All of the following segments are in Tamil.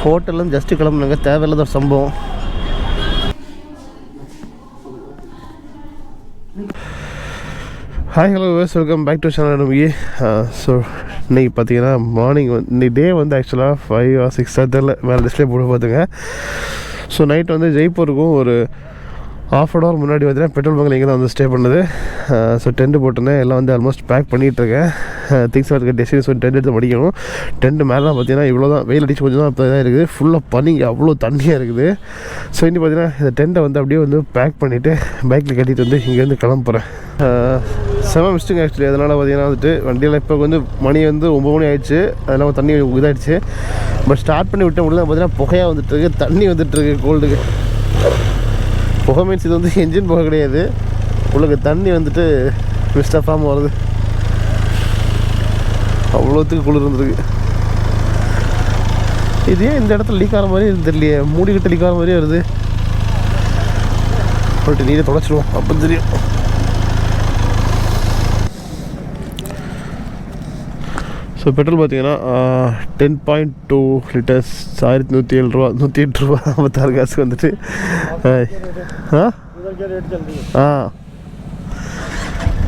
ஹோட்டல்லேருந்து ஜஸ்ட்டு கிளம்புனாங்க, தேவையில்லாத ஒரு சம்பவம். Hi hello welcome back to channel Nambi. So இன்றைக்கி பார்த்தீங்கன்னா மார்னிங் இன்னைக்கு டே வந்து ஆக்சுவலாக 5 or 6 தெரில, மேலே டிஸ்பிளே போட்டு பார்த்துங்க. ஸோ நைட் வந்து ஜெய்ப்பூருக்கும் ஒரு ½ hour முன்னாடி பார்த்தீங்கன்னா பெட்ரோல் பங்கில் இங்கே தான் வந்து ஸ்டே பண்ணுது. ஸோ டென்ட்டு போட்டேன், எல்லாம் வந்து ஆல்மோஸ்ட் பேக் பண்ணிகிட்ருக்கேன். திங்ஸ் இருக்க டெஸ்டினேஷன் ஸோ டென்ட் எடுத்து படிக்கணும். டென்ட்டு மேலாம் பார்த்தீங்கன்னா இவ்வளோ தான், வெயில் அடிச்சு கொஞ்சம் தான் அப்போ தான் இருக்குது, ஃபுல்லாக பனி, அவ்வளோ தண்ணியாக இருக்குது. ஸோ இன்னும் பார்த்தீங்கன்னா இந்த டென்ட்டை வந்து அப்படியே வந்து பேக் பண்ணிவிட்டு பைக்கில் கட்டிட்டு வந்து இங்கேருந்து கிளம்புறேன். செம மிஸ்டேக் ஆக்சுவலி. அதனால் பார்த்தீங்கன்னா வந்துட்டு வண்டியில் இப்போ வந்து மணி வந்து 9 மணி ஆகிடுச்சு, அதெல்லாம் தண்ணி இதாகிடுச்சு. பட் ஸ்டார்ட் பண்ணி விட்ட முடியல பார்த்தீங்கன்னா புகையாக வந்துட்டுருக்கு, தண்ணி வந்துட்டுருக்கு கோல்டுக்கு. புகை மீன்ஸ் இது வந்து என்ஜின் புகை கிடையாது, உங்களுக்கு தண்ணி வந்துட்டு மிஸ்ட் ஆஃபாமல் வருது. அவ்வளோத்துக்கு குளிர் இருந்துருக்கு. இது ஏன் இந்த இடத்துல லீக் ஆகிற மாதிரி தெரியலையே, மூடிக்கிட்ட லீக் ஆகிற மாதிரியே வருது. போய்ட்டு நீரை தொடச்சிடுவோம், அப்போ தெரியும். ஸோ பெட்ரோல் பார்த்தீங்கன்னா 10.2 லிட்டர்ஸ், 1107 ரூபா, 108 ரூபா 56 காசுக்கு வந்துட்டு.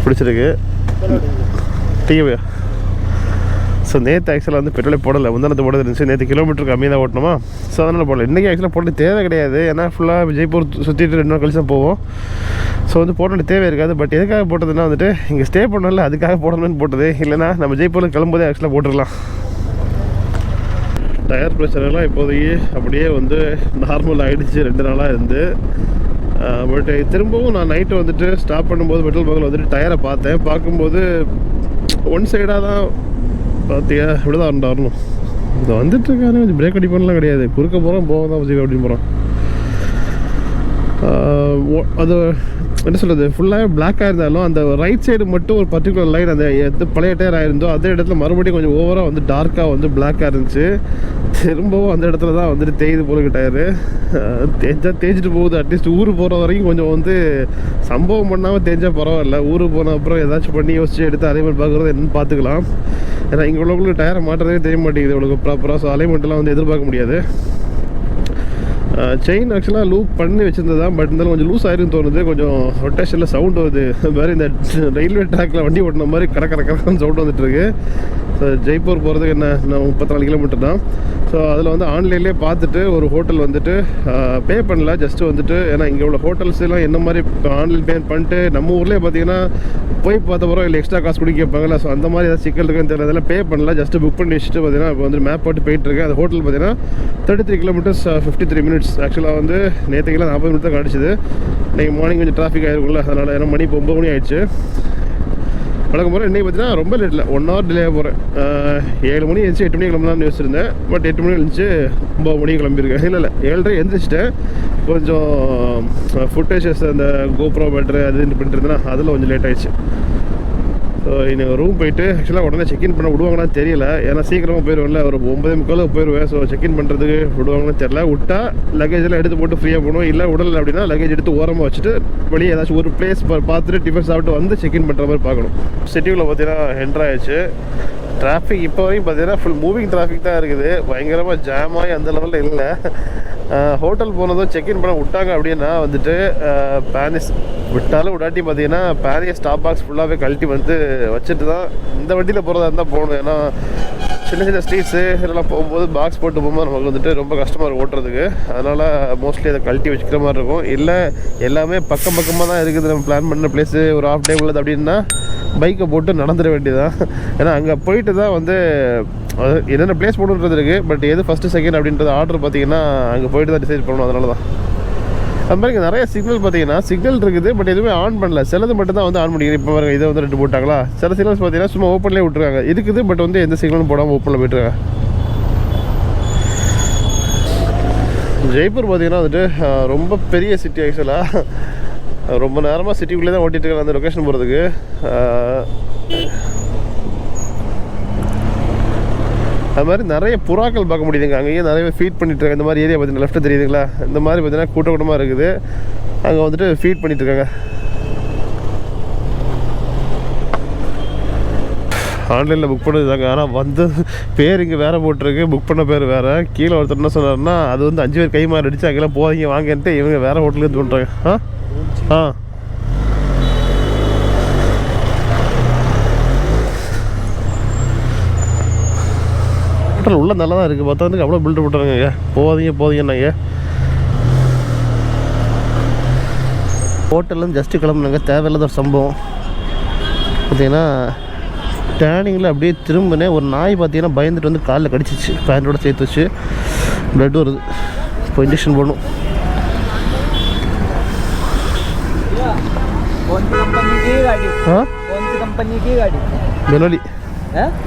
பிடிச்சிருக்கு டீ. ஸோ நேற்று ஆக்சுவலாக வந்து பெட்ரோலே போடலை, முந்தானத்து போட இருந்துச்சு. நேற்று கிலோமீட்டருக்கு கம்மியாக தான் ஓட்டணுமா, ஸோ அதனால் போடல. இன்றைக்கி ஆக்சுவலாக போட தேவை கிடையாது, ஏன்னா ஃபுல்லாக ஜெய்ப்பூர் சுற்றிட்டு 2 நாள் கழிச்சு தான் போவோம். ஸோ வந்து போட தேவை இருக்காது. பட் எதுக்காக போட்டதுன்னா வந்துட்டு இங்கே ஸ்டே பண்ணல, அதுக்காக போடணும்னு போட்டது. இல்லைனா நம்ம ஜெய்ப்பூரில் கிளம்பும்போதே ஆக்சுவலாக போட்டுடலாம். டயர் ப்ரெஷரெல்லாம் இப்போதைக்கு அப்படியே வந்து நார்மல் ஆகிடுச்சு 2 நாளாக இருந்து. பட் திரும்பவும் நான் நைட்டு வந்துட்டு ஸ்டாப் பண்ணும்போது பெட்ரோல் பங்கில் வந்துட்டு டயரை பார்க்கும்போது ஒன் சைடாக தான் பார்த்தியா, இப்படி தான் வரணும். இது வந்துட்டுருக்காரு, கொஞ்சம் பிரேக் அடிப்பானலாம் கிடையாது, குறுக்க போகிறோம் போக தான் வச்சுக்க அப்படின்னு போகிறோம். அது என்ன சொல்கிறது, ஃபுல்லாகவே பிளாக்காக இருந்தாலும் அந்த ரைட் சைடு மட்டும் ஒரு பர்டிகுலர் லைன், அந்த எது பழைய டயர் ஆயிருந்தோ அதே இடத்துல மறுபடியும் கொஞ்சம் ஓவராக வந்து டார்க்காக வந்து பிளாக்காக இருந்துச்சு. திரும்பவும் அந்த இடத்துல தான் வந்துட்டு தேய்து போலுக்கு டயரு தேய்ச்சிட்டு போகுது. அட்லீஸ்ட் ஊருக்கு போகிற வரைக்கும் கொஞ்சம் வந்து சம்பவம் பண்ணாமல் தேய்ஞ்சால் பரவாயில்ல. ஊருக்கு போன அப்புறம் ஏதாச்சும் பண்ணி யோசிச்சு எடுத்து அலைன்மெண்ட் பார்க்குறது என்னன்னு பார்த்துக்கலாம். ஏன்னா இங்கே உள்ளவங்களுக்கு டயரை மாட்டுறதே தெரிய மாட்டேங்குது இவ்வளோ ப்ராப்பராக. ஸோ அலைன்மெண்ட்லாம் வந்து எதிர்பார்க்க முடியாது. செயின் ஆக்சுவலாக லூப் பண்ணி வச்சுருந்தது தான், பட் இருந்தாலும் கொஞ்சம் லூஸ் ஆயிருன்னு தோணுது. கொஞ்சம் ரொட்டேஷனில் சவுண்ட் வருது, மாதிரி இந்த ரயில்வே ட்ராக்கில் வண்டி ஓட்டின மாதிரி கடற்கரைன்னு சவுண்ட் வந்துட்டுருக்கு. ஸோ ஜெய்ப்பூர் போகிறதுக்கு என்ன 34 கிலோமீட்டர் தான். ஸோ அதில் வந்து ஆன்லைன்லேயே பார்த்துட்டு ஒரு ஹோட்டல் வந்துட்டு பே பண்ணல, ஜஸ்ட்டு வந்துட்டு ஏன்னா இங்கே உள்ள ஹோட்டல்ஸ் எல்லாம் என்ன மாதிரி ஆன்லைன் பே பண்ணிட்டு நம்ம ஊர்லேயே பார்த்தீங்கன்னா போய் பார்த்த பிறகு இல்லை எக்ஸ்ட்ரா காசு கொடுக்க கேட்பாங்கல்ல. ஸோ அந்த மாதிரி ஏதாவது சிக்கல் இருக்குன்னு தெரியல, அதெல்லாம் பே பண்ணல, ஜஸ்ட்டு புக் பண்ணி வச்சுட்டு பார்த்தீங்கன்னா இப்போ வந்து மேப் போட்டு போயிட்டுருக்கேன். அந்த ஹோட்டல் பார்த்தீங்கன்னா 33 கிலோமீட்டர்ஸ் 53 மினிட்ஸ். ஆக்சுவலாக வந்து நேற்றுக்கெல்லாம் 40 மினிட்ஸ் தான் கிடச்சிது. இன்றைக்கி மார்னிங் கொஞ்சம் டிராஃபிக் ஆகிருக்கும்ல, அதனால் ஏன்னா மணி இப்போ 9 மணி ஆகிடுச்சு. வழக்கம் போகிறேன். இன்றைக்கி பார்த்தீங்கன்னா ரொம்ப லேட்டில் 1 hour டிலே போகிறேன். 7 மணி எழுந்துச்சு 8 மணி கிளம்பலாம்னு யோசிச்சிருந்தேன். பட் 8 மணி எழுந்துச்சு 9 மணிக்கு கிளம்பியிருக்கேன். இல்லை 7:30 எழுந்திரிச்சிட்டேன். கொஞ்சம் ஃபுட்டேஜஸ் அந்த கோப்ரோ பேட்டரி அது இது பண்ணிட்டு இருந்தேன்னா அதில் கொஞ்சம் லேட் ஆகிடுச்சு. ஸோ இன்னும் ரூம் போயிட்டு ஆக்சுவலாக உடனே செக்இன் பண்ண விடுவாங்கன்னு தெரியல, ஏன்னா சீக்கிரமாக போயிடுவேன்ல, ஒரு 9:45 போயிடுவேன். ஸோ செக்இன் பண்ணுறதுக்கு விடுவாங்கன்னு தெரியல. விட்டா லக்கேஜெல்லாம் எடுத்து போட்டு ஃப்ரீயாக போகணும், இல்லை விடலை அப்படின்னா லக்கேஜ் எடுத்து ஓரமாக வச்சுட்டு வெளியே ஏதாச்சும் ஒரு பிளேஸ் பார்த்துட்டு டிஃபன் சாப்பிட்டு வந்து செக்இன் பண்ணுற மாதிரி பார்க்கணும். சிட்டிக்குள்ளே பார்த்தீங்கன்னா என்ட்ரு ஆயிடுச்சு. டிராஃபிக் இப்போ வரைக்கும் பார்த்தீங்கன்னா ஃபுல் மூவிங் டிராஃபிக் தான் இருக்குது, பயங்கரமாக ஜாம் ஆகி அந்த லெவலில் இல்லை. ஹோட்டல் போனதும் செக்இன் பண்ண விட்டாங்க அப்படின்னா வந்துட்டு பேனிஸ் விட்டாலும் விடாட்டி பார்த்தீங்கன்னா பேனிய ஸ்டாப் பாக்ஸ் ஃபுல்லாகவே கழட்டி வந்து வச்சுட்டு தான் இந்த வண்டியில் போகிறதா இருந்தால் போகணும். ஏன்னா சின்ன சின்ன ஸ்ட்ரீட்ஸு இதெல்லாம் போகும்போது பாக்ஸ் போட்டு போகும்போது நமக்கு வந்துட்டு ரொம்ப கஷ்டமாக இருக்கும் ஓட்டுறதுக்கு. அதனால் மோஸ்ட்லி அதை கழட்டி வச்சுக்கிற மாதிரி இருக்கும். இல்லை எல்லாமே பக்கமாக தான் இருக்குது, நம்ம பிளான் பண்ண பிளேஸு ஒரு ½ டே உள்ளது அப்படின்னா பைக்கை போட்டு நடந்துட வேண்டியதான். ஏன்னா அங்கே போயிட்டு தான் வந்து என்னென்ன பிளேஸ் போட்டுன்றது இருக்குது, பட் எது ஃபஸ்ட்டு செகண்ட் அப்படின்றது ஆர்டர் பார்த்தீங்கன்னா அங்கே போயிட்டு தான் டிசைட் பண்ணணும். அதனால தான் அது மாதிரி நிறைய சிக்னல் பார்த்தீங்கன்னா சிக்னல் இருக்குது, பட் எதுவுமே ஆன் பண்ணல. சிலது மட்டும் தான் வந்து ஆன் பண்ணிக்கிறேன். இப்போ பாருங்க, இதை வந்து 2 போட்டாங்களா. சில சிக்னல்ஸ் பார்த்தீங்கன்னா சும்மா ஓப்பன்லேயே விட்டுருக்காங்க, இருக்குது பட் வந்து எந்த சிக்னலும் போடாமல் ஓப்பனில் போய்ட்டுருக்காங்க. ஜெய்ப்பூர் பார்த்தீங்கன்னா வந்துட்டு ரொம்ப பெரிய சிட்டி. ஆக்சுவலாக ரொம்ப நேரமாக சிட்டிக்குள்ளே தான் ஓட்டிகிட்டு இருக்காங்க அந்த லொக்கேஷன் போகிறதுக்கு. அது மாதிரி நிறைய புறாக்கள் பார்க்க முடியுதுங்க. அங்கேயே நிறைய ஃபீட் பண்ணிட்டுருக்காங்க. இந்த மாதிரி ஏரியா பார்த்தீங்கன்னா லெஃப்ட்டு தெரியுதுங்களா, இந்த மாதிரி பார்த்தீங்கன்னா கூட்டமாக இருக்குது. அங்கே வந்துட்டு ஃபீட் பண்ணிகிட்ருக்காங்க. ஆன்லைனில் புக் பண்ணது ஆனால் வந்து பேர் இங்கே வேறு போட்டிருக்கு, புக் பண்ண பேர் வேறு. கீழே ஒருத்தர் என்ன சொன்னார்னா அது வந்து 5 பேர் கை மாறி அடிச்சு அங்கெல்லாம் போதீங்க வாங்கன்ட்டு இவங்க வேறு ஹோட்டலுக்கு தோன்றாங்க. ஹோட்டல் உள்ள நல்லா தான் இருக்குது, பார்த்தா வந்து அவ்வளோ பில்டு போட்டுறாங்க. போதீங்கன்னாங்க. ஹோட்டல்லேருந்து ஜஸ்ட்டு கிளம்புனாங்க. தேவையில்லாத ஒரு சம்பவம் பார்த்தீங்கன்னா, டேனிங்கில் அப்படியே திரும்பினேன். ஒரு நாய் பார்த்தீங்கன்னா பயந்துட்டு வந்து காலில் கடிச்சிச்சு, பேண்டோட சேர்த்து வச்சு ப்ளட் வருது. இப்போ இன்ஜெக்ஷன் போடணும்.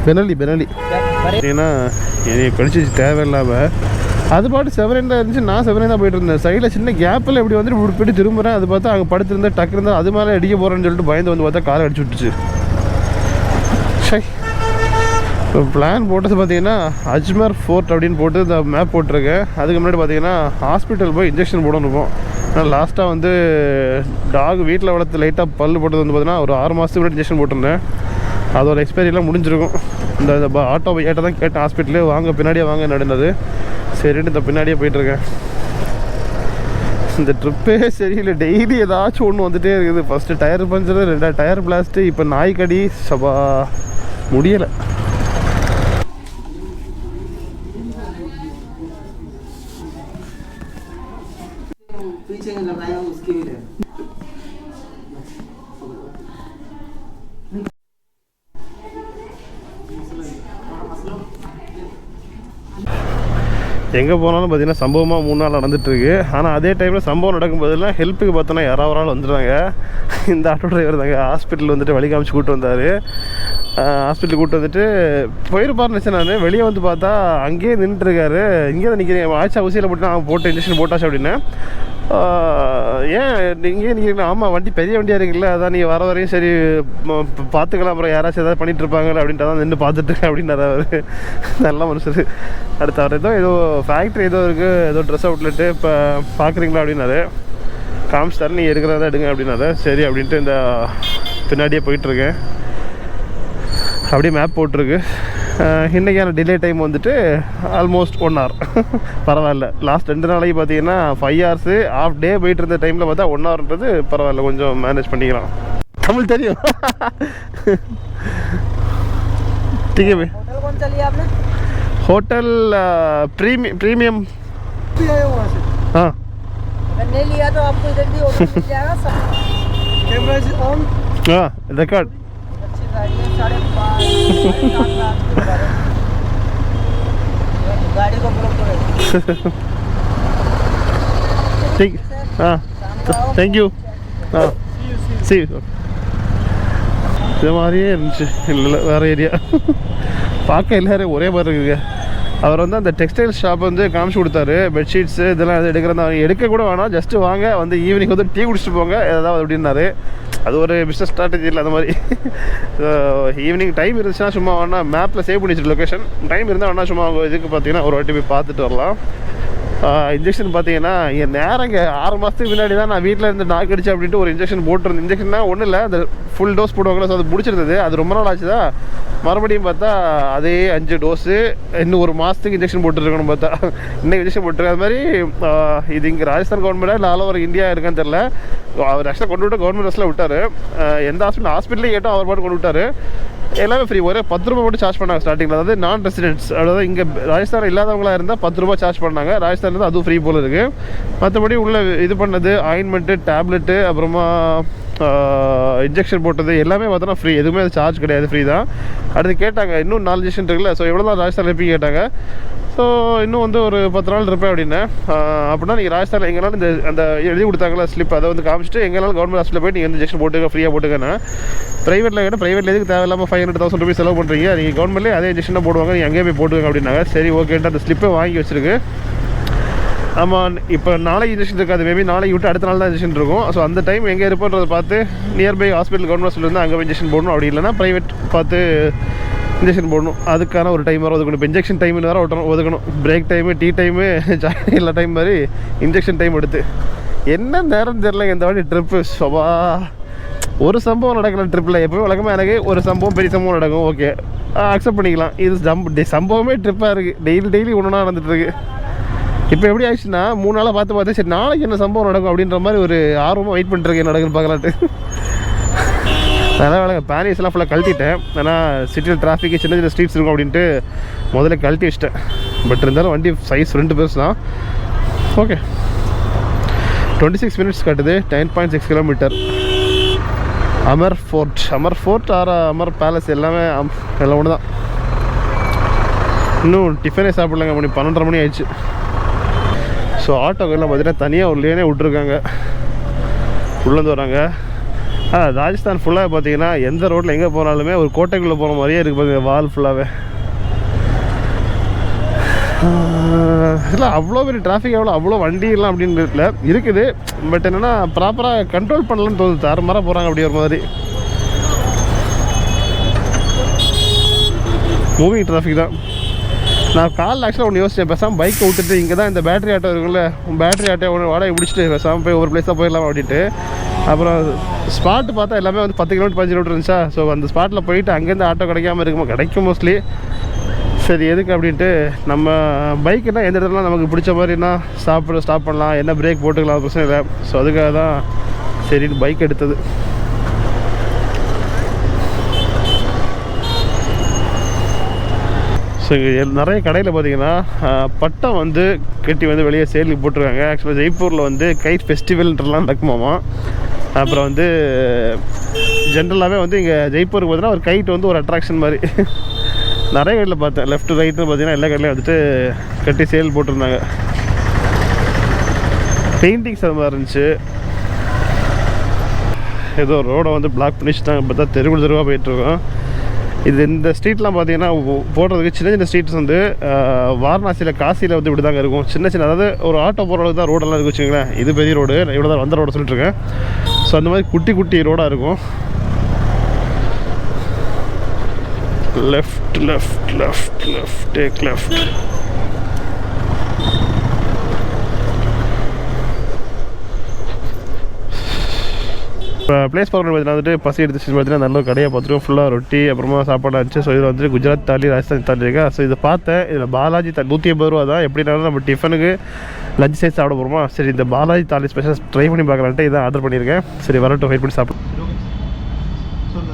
பெனலி ஏன்னா இது கடிச்சிச்சு தேவையில்லாமல். அது பாட்டு செவரேண்டாக இருந்துச்சு, நான் செவரேண்டாக போயிட்டு இருந்தேன். சைடில் சின்ன கேப்பில் இப்படி வந்துட்டு இப்படி போய்ட்டு திரும்புகிறேன். அது பார்த்தா அங்கே படுத்துருந்தேன், டக்கு இருந்தால் அது மேலே அடிக்க போகிறேன்னு சொல்லிட்டு பயந்து வந்து பார்த்தா காலை அடிச்சு விட்டுச்சு. இப்போ பிளான் போட்டது பார்த்தீங்கன்னா அஜ்மர் ஃபோர்ட் அப்படின்னு போட்டு இந்த மேப் போட்டிருக்கேன். அதுக்கு முன்னாடி பார்த்தீங்கன்னா ஹாஸ்பிட்டல் போய் இன்ஜெக்ஷன் போடணும். நான் லாஸ்ட்டாக வந்து டாக் வீட்டில் வளர்த்து லைட்டாக பல் போட்டது வந்து பார்த்தீங்கன்னா ஒரு 6 மாதத்துக்கு முன்னாடி இன்ஜெக்ஷன் போட்டிருந்தேன். அதோட எக்ஸ்பைரியெல்லாம் முடிஞ்சிருக்கும். இந்த ஆட்டோ ஏட்ட தான் கேட்டேன் ஹாஸ்பிட்டலு, வாங்க பின்னாடியே வாங்க நடந்தது. சரின்ட்டு இந்த பின்னாடியே போயிட்டுருக்கேன். இந்த ட்ரிப்பே சரியில்லை, டெய்லி ஏதாச்சும் ஒன்று வந்துகிட்டே இருக்குது. First tyre puncture, 2 tyre blast, இப்போ நாய்க்கடி, சபா முடியலை. எங்கே போனாலும் பார்த்தீங்கன்னா சம்பவமாக 3 நாள் நடந்துகிட்ருக்கு. ஆனால் அதே டைமில் சம்பவம் நடக்கும்போதெல்லாம் ஹெல்ப்புக்கு பார்த்தோன்னா யாராவது வந்துடுறாங்க. இந்த ஆட்டோ டிரைவர் தாங்க ஹாஸ்பிட்டல் வந்துட்டு வழி காமிச்சு கூப்பிட்டு வந்தார். ஹாஸ்பிட்டலுக்கு கூப்பிட்டு வந்துட்டு போயிருப்பார்னு நினச்சேன். நான் வெளியே வந்து பார்த்தா அங்கேயே நின்றுட்டுருக்காரு. இங்கே தான் நிற்கிறேன், ஆச்சா ஊசியில் போட்டு நான் போட்டு இன்ஜெக்ஷன் போட்டாச்சு அப்படின்னு. ஏன் நீங்கள் நிற்கிறீங்களா? ஆமாம், வண்டி பெரிய வண்டியாக இருக்குல்ல, அதான் நீங்கள் வர வரையும் சரி பார்த்துக்கலாம், அப்புறம் யாராச்சும் ஏதாவது பண்ணிகிட்டு இருப்பாங்களே அப்படின்ட்டு தான் நின்று பார்த்துட்டு அப்படின்னாரு அவர். நல்ல மனுஷர். அடுத்து அவர் ஏதோ ஃபேக்ட்ரி ஏதோ இருக்குது, ஏதோ ட்ரெஸ் அவுட்லெட்டு, இப்போ பார்க்குறீங்களா அப்படின்னாரு. காமிச்சிட்டாரு, நீங்கள் எடுக்கிறதா எடுங்க அப்படின்னாரு. சரி அப்படின்ட்டு இந்த பின்னாடியே போயிட்டுருக்கேன். அப்படியே மேப் போட்டிருக்கு. இன்றைக்கான டிலே டைம் வந்துட்டு ஆல்மோஸ்ட் 1 hour. பரவாயில்ல. லாஸ்ட் 2 நாளைக்கு பார்த்தீங்கன்னா 5 hours ஆஃப் டே போயிட்டு இருந்த டைமில் பார்த்தா 1 hourன்றது பரவாயில்ல, கொஞ்சம் மேனேஜ் பண்ணிக்கலாம். தமிழ் தெரியும். ठीक है। होटल कौन सा लिया आपने? Hotel premium. हाँ, अगर नहीं लिया तो आपको इधर भी होटल मिल जाएगा। Camera is on. हाँ, रिकॉर्ड। अच्छी गाड़ी है, 5.5 लाख गाड़ी को ब्लॉक करो। ठीक। हाँ, थैंक यू। हाँ, सी यू। இது மாதிரியே இருந்துச்சு, இல்லை வேறு ஏரியா. பார்க்க எல்லோரும் ஒரே மாதிரி இருக்குங்க. அவர் வந்து அந்த டெக்ஸ்டைல் ஷாப் வந்து காமிச்சு கொடுத்தாரு. பெட்ஷீட்ஸு இதெல்லாம் எது எடுக்கிறதா எடுக்க கூட வேணாம், ஜஸ்ட்டு வாங்க, வந்து ஈவினிங் வந்து டீ குடிச்சிட்டு போங்க ஏதாவது அப்படின்னாரு. அது ஒரு பிஸ்னஸ் ஸ்ட்ராட்டஜி இல்லை அந்த மாதிரி. ஈவினிங் டைம் இருந்துச்சுன்னா சும்மா வேணா மேப்பில் சேவ் பண்ணி வச்சுட்டு லொக்கேஷன் டைம் இருந்தால் வேணா சும்மா இதுக்கு பார்த்தீங்கன்னா ஒரு வாட்டி போய் பார்த்துட்டு வரலாம். இன்ஜெக்ஷன் பார்த்தீங்கன்னா என் நேரங்க 6 மாதத்துக்கு முன்னாடி தான் நான் வீட்டில் இருந்து நாக்கு அடிச்சு அப்படின்ட்டு ஒரு இன்ஜெக்ஷன் போட்டுருந்தேன். இன்ஜெக்ஷன்னா ஒன்றும் இல்லை, அந்த ஃபுல் டோஸ் போடுவாங்களா, ஸோ அது முடிச்சிருந்தது. அது ரொம்ப நாள் ஆச்சு தான். மறுபடியும் பார்த்தா அதே 5 டோஸு இன்னும் 1 மாதத்துக்கு இன்ஜெக்ஷன் போட்டுருக்கணும். பார்த்தா இன்னும் இன்ஜெக்ஷன் போட்டுருக்கு. அது மாதிரி இது இங்கே ராஜஸ்தான் கவர்மெண்ட்டாக இல்லை ஆல் ஓவர் இந்தியா இருக்கான்னு தெரில. அவர் ஆக்சுவலாக கொண்டு விட்டு கவர்மெண்ட் பஸ்ஸில் விட்டார். எந்த ஹாஸ்பிட்டலையும் கேட்டோம், அவர் பாட்டு கொண்டு விட்டார். எல்லாமே ஃப்ரீ. ஒரே 10 ரூபா மட்டும் சார்ஜ் பண்ணாங்க ஸ்டார்டிங்கில். அதாவது நான் ரெசிடென்ட்ஸ், அதாவது இங்கே ராஜஸ்தான் இல்லாதவங்களாக இருந்தால் 10 ரூபா சார்ஜ் பண்ணாங்க. ராஜஸ்தான் இருந்தால் அதுவும் ஃப்ரீ போல் இருக்குது. மற்றபடி உள்ள இது பண்ணது ஆயின்மெண்ட்டு, டேப்லெட்டு, அப்புறமா இன்ஜெக்ஷன் போட்டது எல்லாமே பார்த்தோன்னா ஃப்ரீ. எதுவுமே அது சார்ஜ் கிடையாது, ஃப்ரீ தான். அடுத்து கேட்டாங்க இன்னும் 4 இன்ஜெக்ஷன் இருக்குல்ல, ஸோ எவ்வளோ தான் ராஜஸ்தான் இருப்பீங்க கேட்டாங்க. ஸோ இன்னும் வந்து ஒரு 10 நாள் இருப்பேன் அப்படின்னேன். அப்படின்னா நீங்கள் ராஜஸ்தானில் எங்கேனாலும் இந்த அந்த எழுதி கொடுத்தாங்களா ஸ்லிப், அதை வந்து காமிச்சிட்டு எங்கேனாலும் கவர்மெண்ட் ஹாஸ்பிட்டலில் போய்ட்டு நீங்கள் இன்ஜெக்ஷன் போட்டுக்க, ஃப்ரீயாக போட்டுக்கண்ணா. ப்ரைவேட்டில் கேட்டால் ப்ரைவேட்டில் எதுக்கு தேவையில்லாமல் 500,000 ரூபீஸ் செலவு பண்ணுறீங்க, நீங்கள் கவர்மெண்ட்லேயே அதே இன்ஜெக்ஷன் போடுவாங்க, நீங்கள் அங்கேயே போய் போட்டுக்கங்க அப்படின்னாங்க. சரி ஓகேன்ட்டு அந்த ஸ்லிப்பை வாங்கி வச்சுருக்கு. ஆமாம், இப்போ நாளைக்கு இன்ஜெக்ஷன் இருக்காது, மேபி நாளைக்கு விட்டு அடுத்த நாள் தான் இன்ஜெக்ஷன் இருக்கும். ஸோ அந்த டைம் எங்கே இருப்போன்றதை பார்த்து நியர்பை ஹாஸ்பிட்டல் கவர்மெண்ட் ஹாஸ்பிட்டல் வந்து அங்கே போய் இன்ஜெக்ஷன் போடணும். அப்படி இல்லைனா ப்ரைவேட் பார்த்து இன்ஜெக்ஷன் போடணும். அதுக்கான ஒரு டைம் வர ஒதுக்கணும். இப்போ இன்ஜெக்ஷன் டைம் வேறு ஒதுக்கணும். பிரேக் டைமு, டீ டைமு, எல்லா டைம் மாதிரி இன்ஜெக்ஷன் டைம் எடுத்து என்ன நேரம் தெரில. இந்த வாட்டி ட்ரிப்பு சபா ஒரு சம்பவம் நடக்கல ட்ரிப்பில். எப்போயும் வழக்கமாக எனக்கு ஒரு சம்பவம் பெரிய சம்பவம் நடக்கும், ஓகே அக்செப்ட் பண்ணிக்கலாம். இது சம்பவமே ட்ரிப்பாக இருக்குது, டெய்லி ஒன்றுனா நடந்துகிட்ருக்கு. இப்போ எப்படி ஆயிடுச்சுன்னா 3 நாளாக பார்த்து சரி நாளைக்கு என்ன சம்பவம் நடக்கும் அப்படின்ற மாதிரி ஒரு ஆர்வமாக வெயிட் பண்ணிட்டுருக்கேன் நடக்குன்னு பார்க்கலான்ட்டு. அதனால் வேலை பேனிஸ்லாம் ஃபுல்லாக கழட்டிட்டேன். ஏன்னா சிட்டியில் டிராஃபிக்கு சின்ன சின்ன ஸ்ட்ரீட்ஸ் இருக்கும் அப்படின்ட்டு முதல்ல கழட்டி வச்சிட்டேன். பட் இருந்தாலும் வண்டி சைஸ் 2 பேர்ஸ் தான். ஓகே 26 minutes காட்டுது, 9.6 kilometer. Amer fort or Amer palace எல்லாமே எல்லாம் ஒன்று தான். இன்னும் டிஃபனே சாப்பிட்லாங்க, மணி 12:30 மணி ஆயிடுச்சு. ஸோ ஆட்டோக்கெல்லாம் பார்த்தீங்கன்னா தனியாக ஒரு லேனே விட்ருக்காங்க, உள்ளேருந்து வராங்க. ராஜஸ்தான் ஃபுல்லாக பார்த்தீங்கன்னா எந்த ரோட்டில் எங்கே போனாலுமே ஒரு கோட்டைக்குள்ளே போகிற மாதிரியே இருக்குது பாருங்க, வால் ஃபுல்லாகவே. இல்லை அவ்வளோ பெரிய டிராஃபிக் அவ்வளோ வண்டியெல்லாம் அப்படின்னு இருக்குது. பட் என்னென்னா ப்ராப்பராக கண்ட்ரோல் பண்ணலன்னு தோணுது, தாறுமாறாக போகிறாங்க அப்படி ஒரு மாதிரி. மூவிங் டிராஃபிக் தான். நான் காலைல ஆக்சுவலாக ஒன்று யோசிச்சேன், பேசாமல் பைக்கை விட்டுட்டு இங்கே தான் இந்த பேட்டரி ஆட்டோ இருக்குல்ல, பேட்டரி ஆட்டோ ஒன்று வாடகை பிடிச்சிட்டு பேசாமல் போய் ஒரு பிளேஸாக போயிடலாம் அப்படின்ட்டு. அப்புறம் ஸ்பாட்டு பார்த்தா எல்லாமே வந்து 10 கிலோமீட்டர் 15 கிலோமீட்டர் இருந்துச்சா. ஸோ அந்த ஸ்பாட்டில் போயிட்டு அங்கேருந்து ஆட்டோ கிடைக்கும் மோஸ்ட்லி. சரி எதுக்கு அப்படின்ட்டு நம்ம பைக்குனால் எந்த இடத்துலாம் நமக்கு பிடிச்ச மாதிரினா ஸ்டாப் பண்ணலாம், என்ன பிரேக் போட்டுக்கலாம், பிரச்சனை இல்லை. ஸோ அதுக்காக தான் சரின்னு பைக் எடுத்தது. ஸோ இங்கே நிறைய கடையில் பார்த்தீங்கன்னா பட்டம் வந்து கட்டி வந்து வெளியே சேலுக்கு போட்டிருக்காங்க. ஆக்சுவலாக ஜெய்ப்பூரில் வந்து கைட் ஃபெஸ்டிவல்ன்றலாம் நடக்குமாமா. அப்புறம் வந்து ஜென்ரலாகவே வந்து இங்கே ஜெய்ப்பூருக்கு பார்த்தீங்கன்னா ஒரு கைட் வந்து ஒரு அட்ராக்ஷன் மாதிரி நிறைய கடையில் பார்த்தேன். லெஃப்ட் ரைட்டுன்னு பார்த்தீங்கன்னா எல்லா கடையிலையும் வந்துட்டு கட்டி சேல் போட்டிருந்தாங்க. பெயிண்டிங்ஸ் அது மாதிரி இருந்துச்சு. ஏதோ ரோடை வந்து பிளாக் பண்ணிச்சுட்டாங்க, பார்த்தா தெருவாக போயிட்டுருக்கோம். இது இந்த ஸ்ட்ரீட்லாம் பார்த்தீங்கன்னா போடுறதுக்கு சின்ன சின்ன ஸ்ட்ரீட்ஸ் வந்து வாரணாசியில் காசியில் வந்து இப்படி தாங்க இருக்கும். சின்ன அதாவது ஒரு ஆட்டோ போகிற அளவுக்கு தான் ரோடெல்லாம் இருக்கு வச்சுங்களேன். இது பெரிய ரோடு, இவ்வளோ தான் வந்த ரோடு சொல்லிட்டுருக்கேன். ஸோ அந்த மாதிரி குட்டி ரோடாக இருக்கும். Left take left. இப்போ பிளேஸ் பார்க்கணும் பார்த்தீங்கன்னா வந்துட்டு பசி எடுத்துச்சு பார்த்தீங்கன்னா நல்ல கடையாக பார்த்துருக்கோம். ஃபுல்லாக ரொட்டி அப்புறமா சாப்பாடு இருந்துச்சு. ஸோ இதில் வந்துட்டு குஜராத் தாலி, ராஜஸ்தானி தாலி இருக்கா. ஸோ இதை பார்த்தேன். இதில் பாலாஜி தாலி 150 ரூபா தான். எப்படினாலும் நம்ம டிஃபனுக்கு லஞ்ச் சைஸ் சாப்பிட போகிறோமா. சரி இந்த பாலாஜி தாலி ஸ்பெஷல் ட்ரை பண்ணி பார்க்கலான்ட்டு இதை ஆர்டர் பண்ணியிருக்கேன். சரி வரட்டும், வெயிட் பண்ணி சாப்பிடும். ஸோ இந்த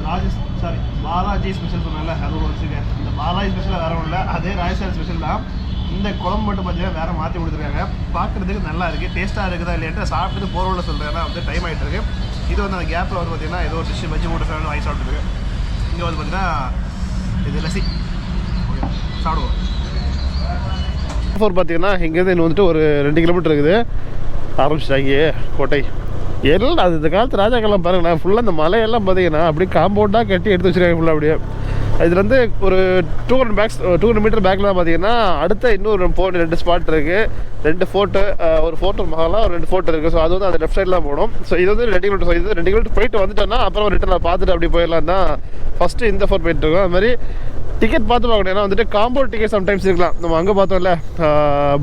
பாலாஜி ஸ்பெஷல் சொன்னால அது ஒரு வச்சுருக்கேன். இந்த பாலாஜி ஸ்பெஷலாக வேறு ஒன்றும் இல்லை, அதே ராஜஸ்தான் ஸ்பெஷல் தான். இந்த குழம்பு மட்டும் பார்த்தீங்கன்னா வேறு மாற்றி கொடுத்துருக்காங்க. பார்க்குறதுக்கு நல்லா இருக்குது, டேஸ்ட்டாக இருக்குதா இல்லையாட்டு சாப்பிட்டு போகிறோம்ல சொல்கிறேன். ஏன்னா வந்து டைம் ஆகிட்டு இருக்கு. இது வந்து அந்த கேப்பில் வந்து பார்த்தீங்கன்னா ஏதோ ஒரு டிஷ் பஜ்ஜி மூட்டை ஃபேன் வாங்கி சாப்பிட்டுருக்கு. இங்கே வந்து பார்த்தீங்கன்னா இது லசி சாப்பிடுவோம். பார்த்தீங்கன்னா இங்கேருந்து இன்னும் வந்துட்டு ஒரு 2 கிலோமீட்டர் இருக்குது. ஆரம்பிச்சிட்டாங்க கோட்டை எல்லாம். அது இந்த காலத்து ராஜாக்கெல்லாம் பாருங்களேன், ஃபுல்லாக இந்த மலையெல்லாம் பார்த்தீங்கன்னா அப்படியே காம்பவுண்டாக கட்டி எடுத்து வச்சுருக்காங்க ஃபுல்லாக. அப்படியே இதுலேருந்து ஒரு 200 மீட்டர் பேக்கில் தான் பார்த்தீங்கன்னா அடுத்த இன்னொரு 2 ஸ்பாட் இருக்குது. 2 ஃபோர்ட்டு, ஒரு ஃபோர்ட் மகாலாம், ஒரு 2 ஃபோர்ட் இருக்குது. ஸோ அது வந்து அந்த லெஃப்ட் சைடில் போகணும். ஸோ இது வந்து 2 கிலோமீட்டர். ஸோ இது 2 கிலோமீட்டர் போயிட்டு வந்துட்டோன்னா அப்புறம் ரிட்டர்ன் பார்த்துட்டு அப்படி போயிடலாம் தான் ஃபஸ்ட்டு இந்த ஃபோர்ட் போயிட்டுருக்கோம். அது மாதிரி டிக்கெட் பார்த்து பார்க்கணும். ஏன்னா வந்துட்டு காம்பவுண்ட் டிக்கெட் சம்டைம்ஸ் இருக்கலாம். நம்ம அங்கே பார்த்தோம்ல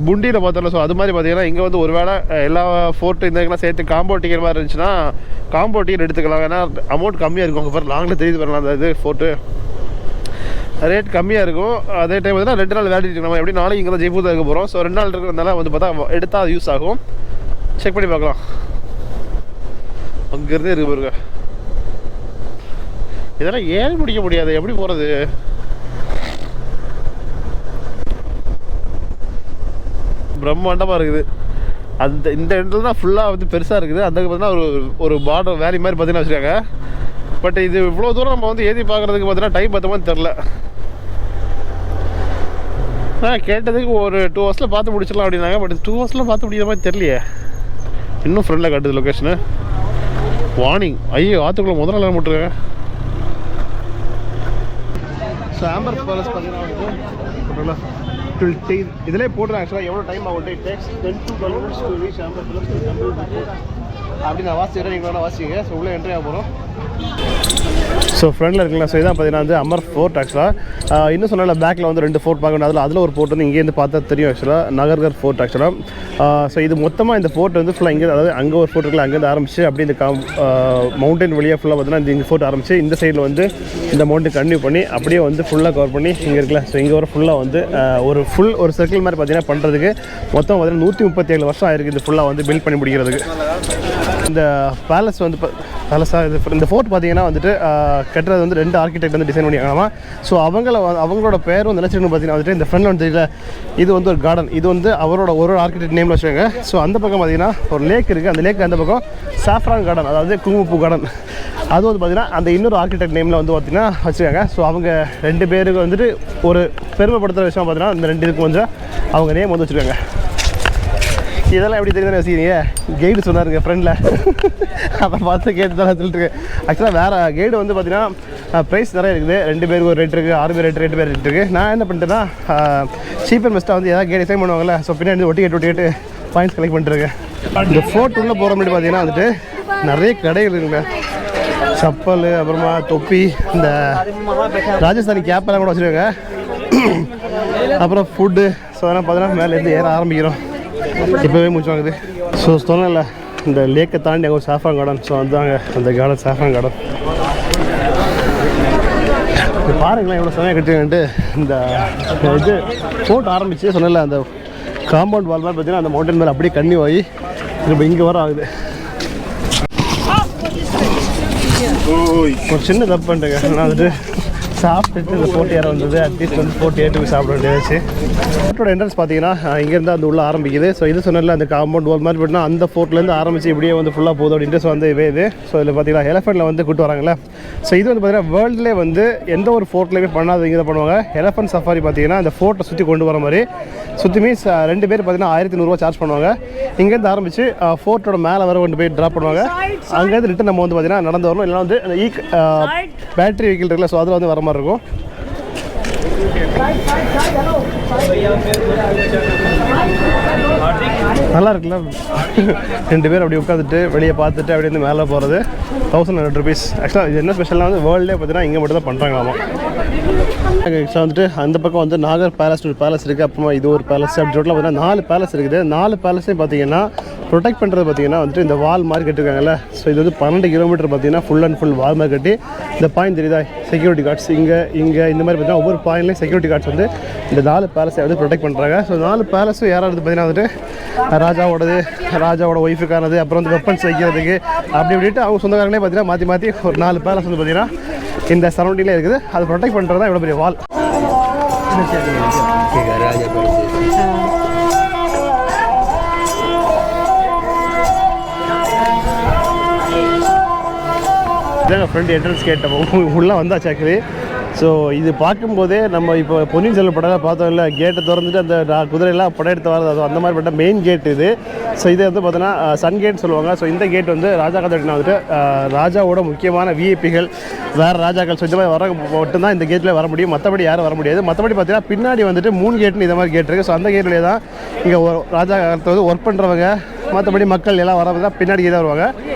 புண்டியில் பார்த்தோம்ல. ஸோ அது மாதிரி பார்த்தீங்கன்னா இங்கே வந்து ஒரு வேளை எல்லா ஃபோர்ட்டு இந்த சேர்த்து காம்பவுண்ட் டிக்கெட் மாதிரி இருந்துச்சுன்னா காம்பவுண்ட் டிக்கெட் எடுத்துக்கலாம். ஏன்னா அமௌண்ட் கம்மியாக இருக்கும். அங்கே பாரு லாங்கில் தெரியுது வரலாம் அந்த இது ஃபோர்ட்டு ரேட் கம்மியாக இருக்கும். அதே டைம் வந்து 2 நாள் வேலிடிட்டி. நம்ம எப்படி நாளைக்கு இங்கே தான் ஜெய்ப்பூர் தான் இருக்க போகிறோம். ஸோ 2 நாள் இருக்கிறதுனால வந்து பார்த்தா எடுத்தால் அது யூஸ் ஆகும். செக் பண்ணி பார்க்கலாம். அங்கேருந்தே இருக்கு பாருங்க. இதெல்லாம் ஏறி முடிக்க முடியாது, எப்படி போகிறது? பிரம்மாண்டமாக இருக்குது. இந்த இடத்துல தான் ஃபுல்லாக வந்து பெருசாக இருக்குது. அந்த பார்த்தீங்கன்னா ஒரு பார்டர் வேலி மாதிரி பார்த்தீங்கன்னா வச்சுருக்காங்க. பட் இது இவ்வளோ தூரம் நம்ம வந்து ஏற்றி பார்க்குறதுக்கு பார்த்தீங்கன்னா டைம் பார்த்தோமான்னு தெரில. கேட்டதுக்கு ஒரு 2 ஹவர்ஸில் பார்த்து முடிச்சிடலாம் அப்படின்னாங்க. பட் 2 ஹவர்ஸில் பார்த்து முடிக்கிற மாதிரி தெரியலையே. இன்னும் ஃப்ரெண்டில் காட்டுது லொக்கேஷனு. வார்னிங், ஐயோ ஆற்றுக்குள்ளே முதல்ல எல்லாம் போட்டுருக்காங்க. ஸோ ஆம்பர் பேலஸ் பார்த்தீங்கன்னா இதிலே போட்டுருங்க. ஆக்சுவலாக எவ்வளோ டைம் ஆகும்? It takes 10 to 12 minutes to reach Amber palace. அப்படி நான் வாசிக்கிறேன், நீங்கள் வேணால் வாசிங்க. ஸோ உள்ளே என்ட்ரி ஆக போகிறோம். ஸோ ஃப்ரெண்டில் இருக்குங்களா. ஸோ இதான் பார்த்தீங்கன்னா வந்து அமர் ஃபோர்ட். ஆக்சுவலாக இன்னும் சொன்னால பேக்கில் வந்து 2 ஃபோர்ட் பார்க்கணும். அதில் ஒரு ஃபோர்ட் வந்து இங்கேருந்து பார்த்தா தெரியும். ஆக்சுவலாக நகர்கர் ஃபோர்ட். ஆக்சுவலாக ஸோ இது மொத்தமாக இந்த ஃபோர்ட் வந்து ஃபுல்லாக இங்கே, அதாவது அங்கே ஒரு ஃபோர்ட் இருக்குல்ல, அங்கேருந்து ஆரம்பிச்சு அப்படி இந்த மவுண்டன் வழியாக ஃபுல்லாக பார்த்தீங்கன்னா இந்த ஃபோர்ட் ஆரம்பிச்சு இந்த சைடில் வந்து இந்த மவுண்டன் கன்டினியூ பண்ணி அப்படியே வந்து ஃபுல்லாக கவர் பண்ணி இங்கே இருக்குல்ல. ஸோ இங்கே வர ஃபுல்லாக வந்து ஒரு சர்க்கிள் மாதிரி பார்த்தீங்கன்னா பண்ணுறதுக்கு மொத்தம் பார்த்தீங்கன்னா 137 வருஷம் ஆயிருக்கு இது ஃபுல்லாக வந்து பில்ட் பண்ணி முடிக்கிறதுக்கு. இந்த பேலஸ் வந்து இந்த ஃபோர்ட் பார்த்தீங்கன்னா வந்துட்டு கட்டுறது வந்து 2 ஆர்கிடெக்ட் வந்து டிசைன் பண்ணியிருக்காங்க. ஸோ அவங்களோட பேர் வந்து நினச்சிருக்கணும் பார்த்தீங்கன்னா வந்துட்டு இந்த ஃப்ரெண்டில் வந்து தெரியல, இது வந்து ஒரு கார்டன். இது வந்து அவரோட ஒரு ஆர்கிடெக்ட் நேமில் வச்சுருக்காங்க. ஸோ அந்த பக்கம் பார்த்தீங்கன்னா ஒரு லேக் இருக்குது. அந்த லேக் அந்த பக்கம் சாஃப்ரான் கார்டன், அதாவது குங்குமப்பூ கார்டன், அது வந்து பார்த்தீங்கன்னா அந்த இன்னொரு ஆர்கிடெக்ட் நேமில் வந்து பார்த்தீங்கன்னா வச்சுருக்காங்க. ஸோ அவங்க 2 பேருக்கு வந்துட்டு ஒரு பெருமைப்படுத்துகிற விஷயம் பார்த்தீங்கன்னா இந்த 2 இதுக்கு வந்து அவங்க நேம் வந்து வச்சுருக்காங்க. இதெல்லாம் எப்படி தெரியுதுன்னு வச்சுக்கிறீங்க, கைடு சொன்னாருங்க ஃப்ரெண்டில், அதை பார்த்து கேட்டு தான் சொல்லிட்டு. ஆக்சுவலாக வேறு கைடு வந்து பார்த்தீங்கன்னா ப்ரைஸ் நிறைய இருக்குது. 2 பேருக்கு ஒரு ரேட் இருக்குது, 6 பேர் ரேட், 2 பேர் ரேட் இருக்குது. நான் என்ன பண்ணிட்டேன்னா சீப் அண்ட் பெஸ்ட்டாக வந்து ஏதாவது கைடு டிசைன் பண்ணுவாங்கல்ல, ஸோ பின்னாடி ஒட்டி கேட்டு பாயிண்ட்ஸ் கலெக்ட் பண்ணிட்டுருக்கேன். இந்த ஃபோர்ட் உள்ளே போகிற மாதிரி பார்த்தீங்கன்னா வந்துட்டு நிறைய கடைகள் இருக்குங்க. சப்பல், அப்புறமா தொப்பி, இந்த ராஜஸ்தானி கேப்பெல்லாம் கூட வச்சுருக்காங்க. அப்புறம் ஃபுட்டு. ஸோ அதெல்லாம் பார்த்தீங்கன்னா மேலேருந்து ஏற ஆரம்பிக்கிறோம். இப்போவே முடிச்சுவாங்குது. ஸோ சொன்னல இந்த லேக்கை தாண்டி அங்கே ஒரு சாஃப்ரான் கார்டன். ஸோ அதுதாங்க அந்த கார்டன், சாஃப்ரான் கார்டன். பாருங்களேன் எவ்வளோ சமயம் கட்டிட்டு இந்த இது ஃபோர்ட் ஆரம்பிச்சு சொன்னல அந்த காம்பவுண்ட் வால் மாதிரி பார்த்தீங்கன்னா அந்த மவுண்டன் மேலே அப்படியே கண்ணி ஆகி இப்போ இங்கே வர ஆகுது. ஒரு சின்ன தப்பு பண்ணிட்டேங்க. நான் வந்துட்டு சாப்பிட்டுட்டு இந்த ஃபோர்ட் ஏற வந்தது, அட்லீஸ்ட் வந்து ஃபோர்ட் ஏட்டு போய் சாப்பிட வேண்டியதாச்சு. ஃபோர்ட்டோட என்ட்ரன்ஸ் பார்த்தீங்கன்னா இங்கேருந்து அந்த உள்ளே ஆரம்பிக்குது. ஸோ இது சொன்னல அந்த காம்பவுண்ட் வால் மாதிரி போட்டினா அந்த ஃபோர்ட்லேருந்து ஆரம்பிச்சு இப்படியே வந்து ஃபுல்லாக போதும் அப்படின்ட்டு. ஸோ வந்து இது ஸோ இதில் பார்த்தீங்கன்னா எலஃபெண்ட்டில் வந்து கூட்டு வராங்களே. ஸோ இது வந்து பார்த்தீங்கன்னா வேர்ல்டுலேயே வந்து எந்த ஒரு ஃபோர்ட்லேயுமே பண்ணாத இங்கே தான் பண்ணுவாங்க. எலஃபெண்ட் சஃபாரி பார்த்தீங்கன்னா அந்த ஃபோர்ட்டை சுற்றி கொண்டு வர மாதிரி சுற்றி மீன்ஸ் 2 பேர் பார்த்தீங்கன்னா 1100 ரூபா சார்ஜ் பண்ணுவாங்க. இங்கேருந்து ஆரம்பித்து ஃபோர்ட்டோட மேலே வர கொண்டு போய் ட்ராப் பண்ணுவாங்க. அங்கேருந்து ரிட்டன் நம்ம வந்து பார்த்தீங்கன்னா நடந்து வரணும். இல்லைனா வந்து பேட்டரி வெஹிக்கிள் இருக்குல்ல, ஸோ அதில் வந்து வர மாதிரி இருக்கும். நல்லா இருக்குல்ல. 2 பேர் அப்படி உட்காந்துட்டு வெளியே பார்த்துட்டு அப்படியே வந்து மேலே போகிறது 1100 rupees. ஆக்சுவலாக இது என்ன ஸ்பெஷலாக வந்து வேர்ல்டே பார்த்தீங்கன்னா இங்கே மட்டும் தான் பண்ணுறாங்களாமா. ஆக்சுவலாக வந்துட்டு அந்த பக்கம் வந்து நாகர் பேலஸ் ஒரு பேலஸ் இருக்குது. அப்புறமா இது ஒரு பேலஸ் அப்படி டோட்டலாக பார்த்தீங்கன்னா 4 பேலஸ் இருக்குது. 4 பேலஸையும் பார்த்தீங்கன்னா ப்ரொடெக்ட் பண்ணுறது பார்த்தீங்கன்னா வந்துட்டு இந்த வால் மாதிரி கட்டிருக்காங்கல்ல. ஸோ இது வந்து 12 கிலோமீட்டர் பார்த்தீங்கன்னா ஃபுல் அண்ட் ஃபுல் வால் மாதிரி கட்டி இந்த பாயிண்ட் தெரியுதா, செக்யூரிட்டி கார்ட்ஸ் இங்கே இந்த மாதிரி பார்த்தீங்கன்னா ஒவ்வொரு பாயிண்ட்லேயும் செக்யூரிட்டி கார்ட்ஸ் வந்து இந்த 4 பேலஸை வந்து ப்ரொடெக்ட் பண்ணுறாங்க. ஸோ 4 பேலஸும் யாராவது பார்த்தீங்கன்னா வந்துட்டு ராஜாவோட ஒய்ஃபுக்கானது, அப்புறம் வந்து வெப்பன்ஸ் வைக்கிறதுக்கு அப்படி அப்படின்ட்டு அவங்க சொந்தக்காரங்களே பார்த்தீங்கன்னா மாற்றி ஒரு 4 பேலஸ் வந்து பார்த்தீங்கன்னா இந்த சரௌண்டிங்கில் இருக்குது. அதை ப்ரொடெக்ட் பண்ணுறது தான் இவ்வளோ பெரிய வால். இதாங்க ஃப்ரெண்ட் என்ட்ரன்ஸ் கேட்டப்போ உள்ளே வந்தாச்சு ஆக்சுவலி. ஸோ இது பார்க்கும்போதே நம்ம இப்போ பொன்னியின் செல்வன் படம் பார்த்தோம் இல்லை, கேட்டை திறந்துட்டு அந்த குதிரையெல்லாம் படம் எடுத்து வரது, அது அந்த மாதிரி பட்ட மெயின் கேட் இது. ஸோ இது வந்து பார்த்தீங்கன்னா சன் கேட் சொல்லுவாங்க. ஸோ இந்த கேட் வந்து ராஜா கட்டினா வந்துட்டு ராஜாவோட முக்கியமான விஐபிகள், வேறு ராஜாக்கள், ஸோ இந்த மாதிரி வர மட்டும்தான் இந்த கேட்டில் வர முடியும், மற்றபடி யாரும் வர முடியாது. மற்றபடி பார்த்தீங்கன்னா பின்னாடி வந்துட்டு 3 கேட்னு இந்த மாதிரி கேட் இருக்குது. ஸோ அந்த கேட்லேயே தான் இங்கே ராஜா காலத்தில் வந்து ஒர்க் பண்ணுறவங்க, மற்றபடி மக்கள் எல்லாம் வரவங்க தான் பின்னாடி தான் வருவாங்க.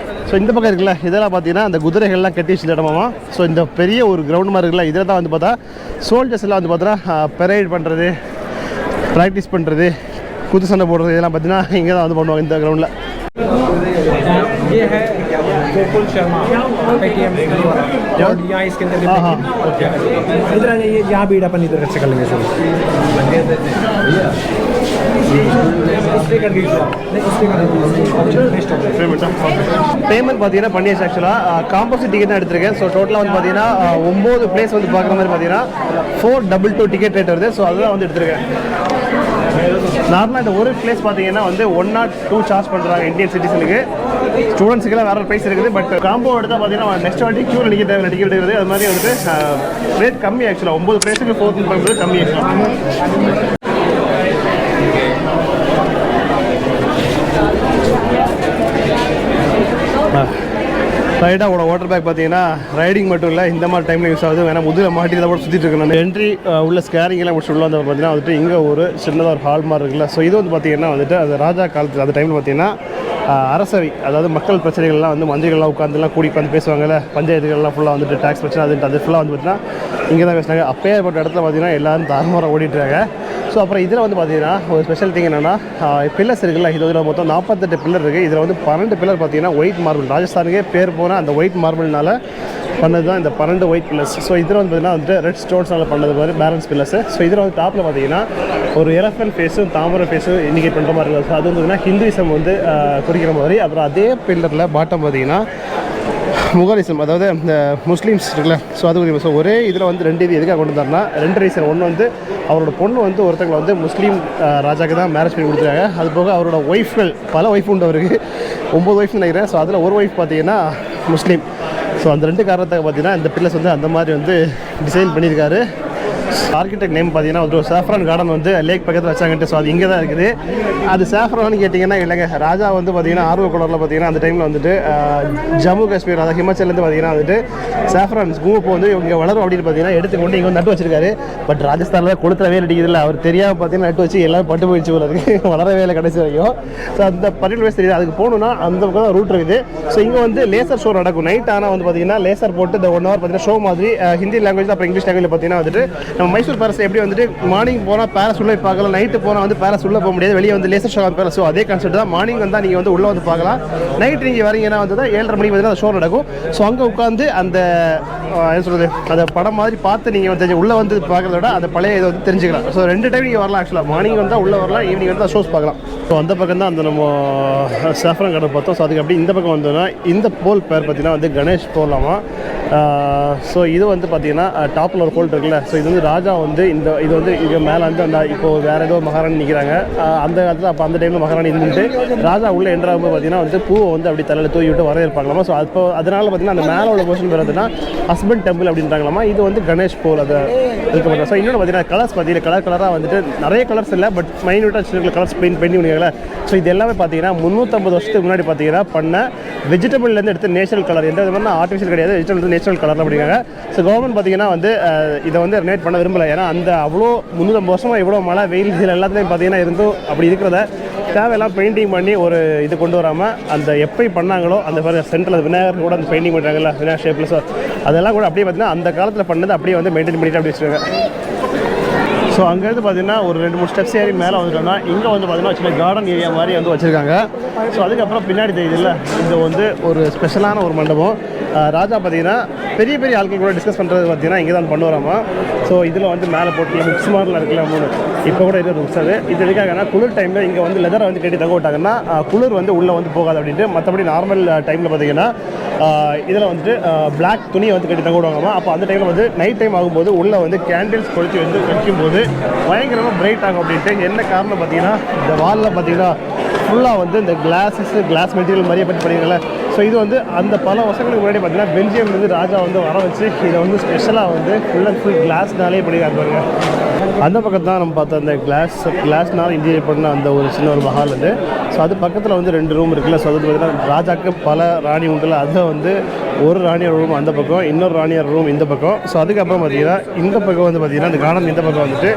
ஸோ இந்த பக்கம் இருக்குல்ல, இதெல்லாம் பார்த்தீங்கன்னா அந்த குதிரைகள்லாம் கட்டி வச்சு இடமாமா. ஸோ இந்த பெரிய ஒரு கிரவுண்ட் மாதிரி இருக்குல்ல, இதில் தான் வந்து பார்த்தா சோல்ஜர்ஸ் எல்லாம் வந்து பார்த்தா பெரேட் பண்ணுறது, ப்ராக்டிஸ் பண்ணுறது, குத்து சண்டை போடுறது, இதெல்லாம் பார்த்தீங்கன்னா இங்கே தான் வந்து பண்ணுவாங்க இந்த கிரவுண்டில். ये है गोकुल शर्मा पेटीएम और यहाँ इसके अंदर इधर आ जाइए, यहाँ भी अपन इधर से कर लेंगे सर. பேமெண்ட் பார்த்தீங்கன்னா பண்ணியாச்சு. ஆக்சுவலாக காம்போசிட் டிக்கெட் தான் எடுத்திருக்கேன். ஸோ டோட்டலாக வந்து பார்த்தீங்கன்னா 9 பிளேஸ் வந்து பார்க்குற மாதிரி பார்த்தீங்கன்னா 422 டிக்கெட் ரேட் வருது. ஸோ அதுதான் வந்து எடுத்திருக்கேன். நார்மலாக இந்த ஒரு பிளேஸ் பார்த்தீங்கன்னா வந்து 102 சார்ஜ் பண்ணுறாங்க இந்தியன் சிட்டிசனுக்கு. ஸ்டூடெண்ட்ஸுக்கெல்லாம் வேறு ப்ரைஸ் இருக்குது. பட் காம்போ எடுத்தால் பார்த்தீங்கன்னா நெக்ஸ்ட் வாட்டி க்யூவில் நிற்க தேவை டிக்கெட் எடுக்கிறது. அது மாதிரி வந்துட்டு ரேட் கம்மி. ஆக்சுவலாக 9 பிளேஸுக்கு 4 கம்மி. ரைடாவோட வாட்டர் பேக் பார்த்தீங்கன்னா ரைடிங் மட்டும் இல்லை, இந்த மாதிரி டைமில் யூஸ் ஆகுது. வேணா முதுகில் மாட்டி தான் கூட சுற்றிட்டு இருக்கேன். நான் என்ட்ரி உள்ள ஸ்கேரிங்கெல்லாம் முடிச்சு உள்ள வந்து பார்த்தீங்கன்னா வந்துட்டு இங்கே ஒரு சின்னதாக ஒரு ஹால் மாதிரி இருக்குல்ல. ஸோ இது வந்து பார்த்தீங்கன்னா வந்துட்டு அது ராஜா காலத்தில் அந்த டைமில் பார்த்தீங்கன்னா அரசவை, அதாவது மக்கள் பிரச்சனைகள்லாம் வந்து மந்திரிகள்லாம் உட்காந்துலாம் கூடி உட்காந்து பேசுவாங்கல்ல, பஞ்சாயத்துகள்லாம் ஃபுல்லாக வந்துட்டு டேக்ஸ் பிரச்சனை அது ஃபுல்லாக வந்து பார்த்தீங்கன்னா இங்கே தான் பேசுனாங்க. அப்பேற்பட்ட இடத்துல பார்த்தீங்கன்னா எல்லோரும் தாறுமாறாக ஓடிட்டுருக்காங்க. ஸோ அப்புறம் இதில் வந்து பார்த்தீங்கன்னா ஒரு ஸ்பெஷல் திங் என்னென்னா பில்லர்ஸ் இருக்குல்ல, இது வந்து மொத்தம் 48 பில்லர் இருக்குது. இதில் வந்து 12 பில்லர் பார்த்தீங்கன்னா ஒயிட் மார்பிள், ராஜஸ்தானுக்கே பேர் போன அந்த ஒயிட் மார்பிள்னால பண்ணது தான் இந்த 12 ஒயிட் பில்லர்ஸ். ஸோ இதில் வந்து பார்த்தீங்கன்னா வந்துட்டு ரெட் ஸ்டோன்ஸ்னால பண்ணது மாதிரி பேலன்ஸ் பில்லர்ஸ். ஸோ இதில் வந்து டாப்பில் பார்த்தீங்கன்னா ஒரு எலஃபென்ட் ஃபேஸும் தாமரை ஃபேஸும் இண்டிகேட் பண்ணுற மாதிரி இருக்குது. ஸோ அது வந்து பார்த்தீங்கன்னா ஹிந்துயிசம் வந்து குறிக்கிற மாதிரி. அப்புறம் அதே பில்லரில் பாட்டம் பார்த்தீங்கன்னா முகலிசம், அதாவது இந்த முஸ்லீம்ஸ் இருக்குல்ல, ஸோ அது. ஸோ ஒரே இதில் வந்து 2 இது எதுக்காக கொண்டு வந்தாருன்னா 2 ரீசன். ஒன்று வந்து அவரோட பொண்ணு வந்து ஒருத்தங்களை வந்து முஸ்லீம் ராஜாக்கு தான் மேரேஜ் பண்ணி கொடுத்துருக்காங்க. அது போக அவரோட ஒய்ஃப்கள் பல ஒய்ஃப் உண்டு அவருக்கு, 9 ஒய்ஃப் நினைக்கிறேன். ஸோ அதில் ஒரு ஒய்ஃப் பார்த்தீங்கன்னா முஸ்லீம். ஸோ அந்த 2 காரணத்துக்கு பார்த்தீங்கன்னா இந்த பில்லர்ஸ் வந்து அந்த மாதிரி வந்து டிசைன் பண்ணியிருக்காரு. ஆர்கிடெக்ட் நேம் பார்த்தீங்கன்னா ஒரு சாஃப்ரான் கார்டன் வந்து லேக் பக்கத்தில் வச்சாங்கன்ட்டு. ஸோ அது இங்கே தான் இருக்குது. அது சாஃப்ரான்னு கேட்டிங்கன்னா இல்லைங்க, ராஜா வந்து பார்த்தீங்கன்னா ஆர்வக்குளரில் பார்த்தீங்கன்னா அந்த டைமில் வந்துட்டு ஜம்மு காஷ்மீர், அதாவது ஹிமாச்சல்லேருந்து பார்த்தீங்கன்னா வந்துட்டு சாஃப்ரான் பூப்பு வந்து இங்கே வளரும் அப்படின்னு பார்த்தீங்கன்னா எடுத்துக்கொண்டு இங்கே வந்து நட்டு வச்சிருக்காரு. பட் ராஜஸ்தானில் கொளுத்துல வேலை அடிக்குதில்ல, அவர் தெரியாமல் பார்த்தீங்கன்னா நட்டு வச்சு எல்லாம் பட்டு போயிடுச்சு போல இருக்குது, வளர வேலை கடைசி வரைக்கும். ஸோ அந்த பர்டிகுலர் பிளேஸ் தெரியுது. அதுக்கு போகணுன்னா அந்த பக்கம் தான் ரூட் இருக்குது. ஸோ இங்கே வந்து லேசர் ஷோ நடக்கும் நைட். ஆனால் வந்து பார்த்தீங்கன்னா லேசர் போட்டு இந்த 1 hour பார்த்தீங்கன்னா ஷோ மாதிரி ஹிந்தி லாங்குவேஜ் அப்புறம் இங்கிலீஷ் லாங்குவேஜ் பார்த்தீங்கன்னா வந்துட்டு நம்ம மைசூர் பேலஸ் எப்படி வந்துட்டு மார்னிங் போனால் பேலஸ் உள்ளே பார்க்கலாம், நைட்டு போனால் வந்து பேலஸ் உள்ளே போக முடியாது, வெளியே வந்து லேசர் ஷோ பேலஸ். ஸோ அதே கான்செப்ட் தான். மார்னிங் வந்தால் நீங்கள் வந்து உள்ளே வந்து பார்க்கலாம், நைட் நீங்கள் வரீங்கன்னா வந்து தான் 7:30 மணிக்கு பார்த்தீங்கன்னா ஷோ நடக்கும். ஸோ அங்கே உட்காந்து அந்த என்ன சொல்கிறது, அந்த படம் மாதிரி பார்த்து நீங்கள் வந்து உள்ளே வந்து பார்க்குறத விட அந்த பழைய இதை வந்து தெரிஞ்சுக்கலாம். ஸோ 2 டைம் நீங்கள் வரலாம். ஆக்சுவலாக மார்னிங் வந்தால் உள்ளே வரலாம், ஈவினிங் வந்து ஷோஸ் பார்க்கலாம். ஸோ அந்த பக்கம் தான் அந்த நம்ம சாஃப்ரான் கார்டன் பார்த்தோம். ஸோ அதுக்கு அப்படி இந்த பக்கம் வந்தோன்னா இந்த போல் பேர் பார்த்தீங்கன்னா வந்து கணேஷ் போடலாமா. ஸோ இது வந்து பார்த்தீங்கன்னா டாப்பில் ஒரு போல் இருக்குல்ல, ஸோ இது வந்து ராஜா வந்து இது வந்து இங்கே மேலே வந்து அந்த இப்போது வேறு ஏதோ மகாராணி நிற்கிறாங்க அந்த காலத்தில். அப்போ அந்த டைமில் மகாராணி இருந்துட்டு ராஜா உள்ளே என்ட்ராகும்போது பார்த்தீங்கன்னா வந்து பூவை வந்து அப்படி தலையில் தூவி விட்டு வரவேற்பாங்களாமா. ஸோ அப்போ அதனால் பார்த்தீங்கன்னா அந்த மேலே உள்ள போர்ஷன் வருதுன்னா ஹஸ்பண்ட் டெம்பிள் அப்படின்றாங்களாமா. இது வந்து கணேஷ் போல் அதை இருக்க. ஸோ இன்னொன்று பார்த்தீங்கன்னா கலர்ஸ் பார்த்தீங்கன்னா கலராக வந்துட்டு நிறைய கலர்ஸ் இல்லை, பட் மைன்யூட்டாக சின்ன கலர்ஸ் பெயிண்ட் பண்ணிங்களா. ஸோ இது எல்லாமே பார்த்தீங்கன்னா 350 வருஷத்துக்கு முன்னாடி பார்த்தீங்கன்னா பண்ண வெஜிடபிள்லேருந்து எடுத்து நேச்சுரல் கலர், எந்த விதமான ஆர்டிஃபிஷியல் கிடையாது, வெஜிடபிள் நேச்சுரல் கலரில் அப்படிங்காங்க. ஸோ கவர்மெண்ட் பார்த்தீங்கன்னா வந்து இதை வந்து ரெனோவேட் பண்ண விரும்பலை. ஏன்னா அந்த அவ்வளோ 350 வருஷமாக எவ்வளோ மழை வெயில் இதில் எல்லாத்துலேயும் பார்த்தீங்கன்னா இருந்தும் அப்படி இருக்கிறத தேவையெல்லாம் பெயிண்டிங் பண்ணி ஒரு இது கொண்டு வராமல் அந்த எப்படி பண்ணாங்களோ அந்த சென்டரில் விநாயகர் கூட அந்த பெயிண்டிங் பண்ணுறாங்கல்ல விநாயகர் ஷேப்பில். ஸோ அதெல்லாம் கூட அப்படியே பார்த்தீங்கன்னா அந்த காலத்தில் பண்ணது அப்படியே வந்து மெயின்டைன் பண்ணிட்டு அப்படி வச்சுருக்காங்க. ஸோ அங்கேருந்து பார்த்தீங்கன்னா ஒரு 2-3 ஸ்டெப்ஸ் ஏறி மேலே வந்துட்டோம்னா இங்கே வந்து பார்த்தீங்கன்னா சின்ன கார்டன் ஏரியா மாதிரி வந்து வச்சுருக்காங்க. ஸோ அதுக்கப்புறம் பின்னாடி தெரியுதுல்ல, இது வந்து ஒரு ஸ்பெஷலான ஒரு மண்டபம். ராஜா பார்த்தீங்கன்னா பெரிய பெரிய ஆட்கள் கூட டிஸ்கஸ் பண்ணுறது பார்த்தீங்கன்னா இங்கே தான் பண்ணுவாராமா. ஸோ இதில் வந்து மேலே போட்டு புக்ஸ் மாதிரிலாம் இருக்குல்ல 3, இப்போ கூட இருக்கிற புக்ஸ் அது. இது எதுக்காகனா குளிர் டைமில் இங்கே வந்து லெதரை வந்து கட்டி தங்க விட்டாங்கன்னா குளிர் வந்து உள்ளே வந்து போகாது அப்படின்ட்டு. மற்றபடி நார்மல் டைமில் பார்த்தீங்கன்னா இதில் வந்துட்டு பிளாக் துணியை வந்து கட்டி தங்க விடுவாங்கம்மா. அப்போ அந்த டைமில் வந்து நைட் டைம் ஆகும்போது உள்ளே வந்து கேண்டில்ஸ் கொளுத்தி வந்து வைக்கும்போது பயங்கரமாக பிரைட் ஆகும் அப்படின்ட்டு. என்ன காரணம் பார்த்தீங்கன்னா இந்த வாலில் பார்த்தீங்கன்னா ஃபுல்லாக வந்து இந்த கிளாஸ் மெட்டீரியல் மாதிரியே பற்றி பண்ணிக்கல. ஸோ இது வந்து அந்த பல வருஷங்களுக்கு முன்னாடி பார்த்தீங்கன்னா பெல்ஜியம்லேருந்து ராஜா வந்து வர வச்சு இதை வந்து ஸ்பெஷலாக வந்து ஃபுல் அண்ட் ஃபுல் கிளாஸ்னாலே பண்ணிக்காங்க பாருங்க. அந்த பக்கத்து தான் நம்ம பார்த்தோம் அந்த கிளாஸ்னால் இன்டீரியர் பண்ண அந்த ஒரு சின்ன ஒரு மஹால் வந்து. ஸோ அது பக்கத்தில் வந்து 2 ரூம் இருக்குல்ல. ஸோ அது பார்த்தீங்கன்னா ராஜாவுக்கு பல ராணி உண்டுல, அதை வந்து ஒரு ராணியர் ரூம் அந்த பக்கம், இன்னொரு ராணியர் ரூம் இந்த பக்கம். ஸோ அதுக்கப்புறம் பார்த்தீங்கன்னா இந்த பக்கம் வந்து பார்த்தீங்கன்னா இந்த கார்டன் இந்த பக்கம் வந்துட்டு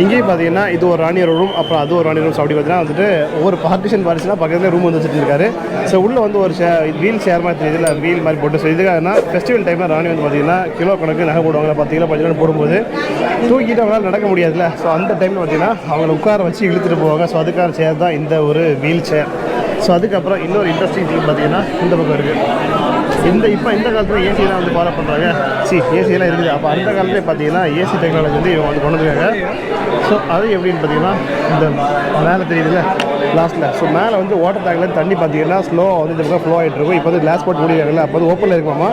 இங்கேயும் பார்த்தீங்கன்னா இது ஒரு ராணியர் ரூம், அப்புறம் அது ஒரு ராணியர் ரூம்ஸ். அப்படி பார்த்தீங்கன்னா வந்துட்டு ஒவ்வொரு பார்ட்டிஷன் பாரிச்சுன்னா பக்கத்தில் ரூம் வந்து வச்சுருக்காரு. ஸோ உள்ளே வந்து ஒரு வீல் ஷேர் மாதிரி தெரியுது, இல்லை வீல் மாதிரி போட்டு. ஸோ இதுக்காகனா ஃபெஸ்டிவல் டைமில் ராணி வந்து பார்த்தீங்கன்னா கிலோ கணக்கு நகை போடுவாங்க. 10 கிலோ 15 கிலோ போடும்போது தூக்கிட்டு அவங்களால நடக்க முடியாதுல்ல. ஸோ அந்த டைமில் பார்த்தீங்கன்னா அவங்கள உட்கார வச்சு இழுத்துட்டு போவாங்க. ஸோ அதுக்கான சேர் தான் இந்த ஒரு வீல் சேர். ஸோ அதுக்கப்புறம் இன்னொரு இன்ட்ரெஸ்டிங் திங் பார்த்தீங்கன்னா இந்த பக்கம் இருக்குது. இப்போ இந்த காலத்தில் ஏசிலாம் வந்து ஃபாலோ பண்ணுறாங்க. ஏசியெல்லாம் இருக்குது. அப்போ அந்த காலத்துலேயே பார்த்தீங்கன்னா ஏசி டெக்னாலஜி வந்து இவங்க வந்து கொண்டு வந்துருக்காங்க. ஸோ அது எப்படின்னு பார்த்தீங்கன்னா இந்த மேலே தெரியுதுல்ல லாஸ்ட்டில். ஸோ மேலே வந்து வாட்டர் டேங்க்லேருந்து தண்ணி பார்த்தீங்கன்னா ஸ்லோவாக வந்து இந்த பக்கம் ஃப்ளோ ஆகிட்டு இருக்கும். இப்போ வந்து கிளாஸ் போட்டு முடியாங்கல்ல, அப்போ வந்து ஓப்பனில் இருக்குமாமா.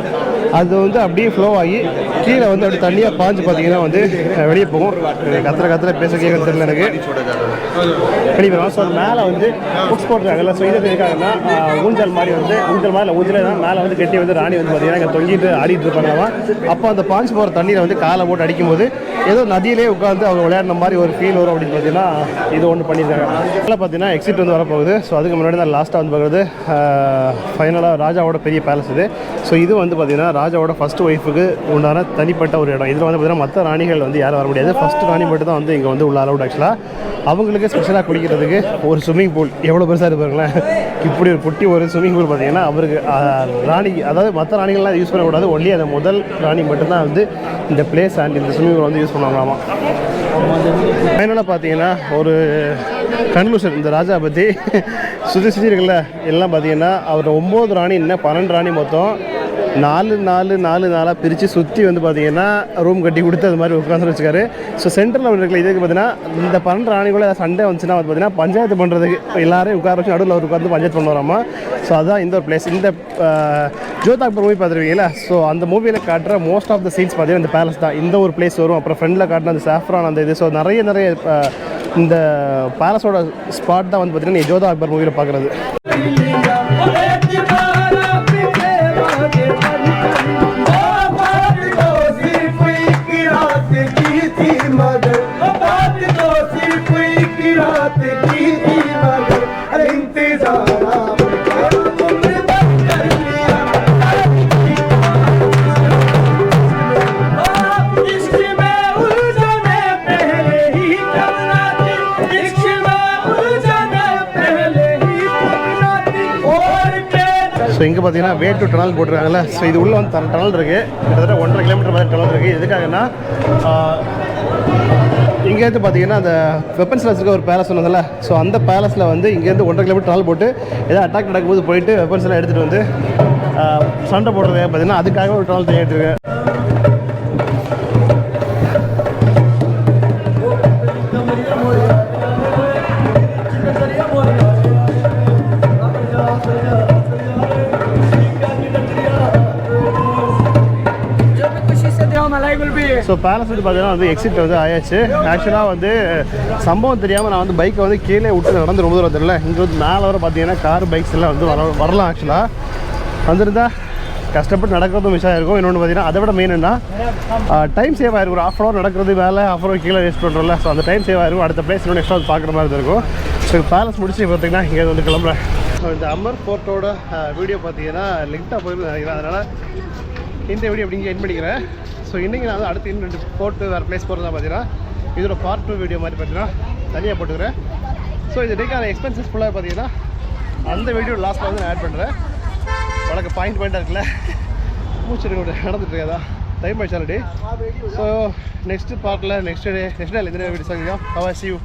அது வந்து அப்படியே ஃப்ளோ ஆகி கீழே வந்து அப்படி தண்ணியாக பாஞ்சு பார்த்தீங்கன்னா வந்து வெளியே போகும். கத்திர பேச கேட்க தெரியல எனக்கு வெளியே போகும். ஸோ அது மேலே வந்து புக்ஸ் போட்டுருக்காங்கல்ல. ஸோ இது இருக்காங்கன்னா ஊஞ்சல் மாதிரி வந்து ஊஞ்சலே தான் மேலே வந்து கட்டி வந்து ராணி வந்து பார்த்தீங்கன்னா இங்கே தொங்கிட்டு ஆடிட்டு இருப்பாங்களாமா. அப்போ அந்த பாஞ்சு போகிற தண்ணியில் வந்து காலை போட்டு அடிக்கும்போது ஏதோ நதியிலே உட்காந்து அவங்க விளையாடுற மாதிரி ஒரு ஃபீல் வரும் அப்படின்னு பார்த்தீங்கன்னா இது ஒன்று பண்ணியிருக்காங்க. அதில் பார்த்தீங்கன்னா எக்ஸிட் வந்து வரப்போகுது. ஸோ அதுக்கு முன்னாடி தான் லாஸ்ட்டாக வந்து பார்க்குறது ஃபைனலாக ராஜாவோட பெரிய பேலஸ் இது. ஸோ இது வந்து பார்த்தீங்கன்னா ராஜாவோட ஃபஸ்ட் ஒய்ஃபுக்கு உண்டான தனிப்பட்ட ஒரு இடம். இதில் வந்து பார்த்தீங்கன்னா மற்ற ராணிகள் வந்து யாரும் வர முடியாது. ஃபஸ்ட்டு ராணி மட்டும் தான் வந்து இங்கே வந்து உள்ள அலவுட். ஆக்சுவலாக அவங்களுக்கு ஸ்பெஷலாக குடிக்கிறதுக்கு ஒரு ஸ்விம்மிங் பூல் எவ்வளோ பெருசாக இருப்பாங்களேன். இப்படி ஒரு குட்டி ஒரு ஸ்விம்மிங் பூல் பார்த்தீங்கன்னா அவருக்கு ராணி, அதாவது மற்ற ராணிகள்லாம் யூஸ் பண்ணக்கூடாது, ஒன்லி அந்த முதல் ராணி மட்டும்தான் வந்து இந்த பிளேஸ் அண்ட் இந்த ஸ்விம்மிங் பூல் வந்து யூஸ் பண்ணுவாங்களாமா. ஃபைனலாக பார்த்தீங்கன்னா ஒரு கன்க்ளூஷன் இந்த ராஜா பற்றி சுற்றி இருக்குல்ல எல்லாம் பார்த்தீங்கன்னா அவர் 9 ராணி இன்னும் 12 ராணி மொத்தம் 4 பிரித்து சுற்றி வந்து பார்த்தீங்கன்னா ரூம் கட்டி கொடுத்து அது மாதிரி உட்காந்து வச்சுக்காரு. ஸோ சென்ட்ரலில் இருக்கிற இதுக்கு பார்த்தீங்கன்னா இந்த 12 ராணிக்குள்ளே சண்டே வந்துச்சுன்னா வந்து பார்த்தீங்கன்னா பஞ்சாயத்து பண்ணுறதுக்கு எல்லாரையும் உட்கார வச்சு நடுவில் அவர் உட்காந்து பஞ்சாயத்து பண்ண வராமா. ஸோ அதுதான் இந்த ஒரு பிளேஸ். இந்த ஜோதா அக்பர் மூவி பார்த்துருவீங்களா, ஸோ அந்த மூவியில் காட்டுற மோஸ்ட் ஆஃப் த சீன்ஸ் பார்த்தீங்கன்னா இந்த பேலஸ் தான். இந்த ஒரு பிளேஸ் வரும், அப்புறம் ஃப்ரெண்டில் காட்டின அந்த சாஃப்ரான் அந்த இது. ஸோ நிறைய இந்த பேலஸோட ஸ்பாட் தான் வந்து பார்த்தீங்கன்னா ஜோதா அக்பர் மூவியில் பார்க்குறது. ஸோ இங்கே பார்த்தீங்கன்னா வே டு டனல் போட்டிருக்காங்கல்ல. ஸோ இது உள்ளே வந்து டனல் இருக்குது, கிட்டத்தட்ட 1.5 கிலோமீட்டர் மாதிரி டனல் இருக்குது. எதுக்காகன்னா இங்கேருந்து பார்த்தீங்கன்னா அந்த வெப்பன்ஸ் வச்சுருக்க ஒரு பேலஸ் சொன்னதில்ல, ஸோ அந்த பேலஸில் வந்து இங்கேருந்து 1.5 கிலோமீட்டர் டனல் போட்டு ஏதாவது அட்டாக் நடக்கும்போது போயிட்டு வெப்பன்ஸ் எல்லாம் எடுத்துகிட்டு வந்து சண்டை போடுறது பார்த்தீங்கன்னா அதுக்காக ஒரு டனல் தயாரிச்சிருக்கு. ஸோ பேலஸ் வந்து பார்த்தீங்கன்னா வந்து எக்ஸிட் வந்து ஆயாச்சு. ஆக்சுவலாக வந்து சம்பவம் தெரியாமல் நான் வந்து பைக்கை வந்து கீழே விட்டு நடந்து ரொம்ப தூரம் தெரியல. இங்கே வந்து மேலே வர பார்த்தீங்கன்னா கார் பைக்ஸ் எல்லாம் வந்து வரலாம். ஆக்சுவலாக வந்திருந்தால் கஷ்டப்பட்டு நடக்கிறதும் மிஸ் ஆகிருக்கும். இன்னொன்று பார்த்தீங்கன்னா அதை விட மெயின் என்ன டைம் சேவ் ஆகிருக்கும். ஒரு 1/2 hour நடக்கிறது மேலே 1/2 hour கீழே வேஸ்ட் பண்ணுறோம்ல, ஸோ அந்த டைம் சேவ் ஆகிருக்கும். அடுத்த பிளேஸ் இன்னொன்று எக்ஸ்ட்ரா வந்து பார்க்குற மாதிரி இருக்கும். ஸோ பேலஸ் முடிச்சு பார்த்தீங்கன்னா இங்கே வந்து கிளம்புறேன். ஸோ இந்த அமர் ஃபோர்ட்டோட வீடியோ பார்த்தீங்கன்னா லிங்க்டாக போயிருந்து நினைக்கிறேன். அதனால் இந்த வீடியோ அப்படிங்க என் பண்ணிக்கிறேன். ஸோ இன்றைக்கி நான் வந்து அடுத்து இன்னும் 2 போர்ட்டு வேறு பிளேஸ் போகிறதா பார்த்தீங்கன்னா இதோட பார்ட் 2 வீடியோ மாதிரி பார்த்தீங்கன்னா தனியாக போட்டுக்கிறேன். ஸோ இது டேக்கான எக்ஸ்பென்சஸ் ஃபுல்லாக பார்த்தீங்கன்னா அந்த வீடியோ லாஸ்ட்டில் வந்து நான் ஆட் பண்ணுறேன். வழக்கு பாயிண்டாக இருக்குல்ல, மூச்சு நடந்துட்டு இருக்காதா, டைம் ஆயிடுச்சு ஆல்ரெடி. ஸோ நெக்ஸ்ட் பார்ட்டில் நெக்ஸ்ட் டே இந்த வீடியோ சந்திக்கலாம். How are C you.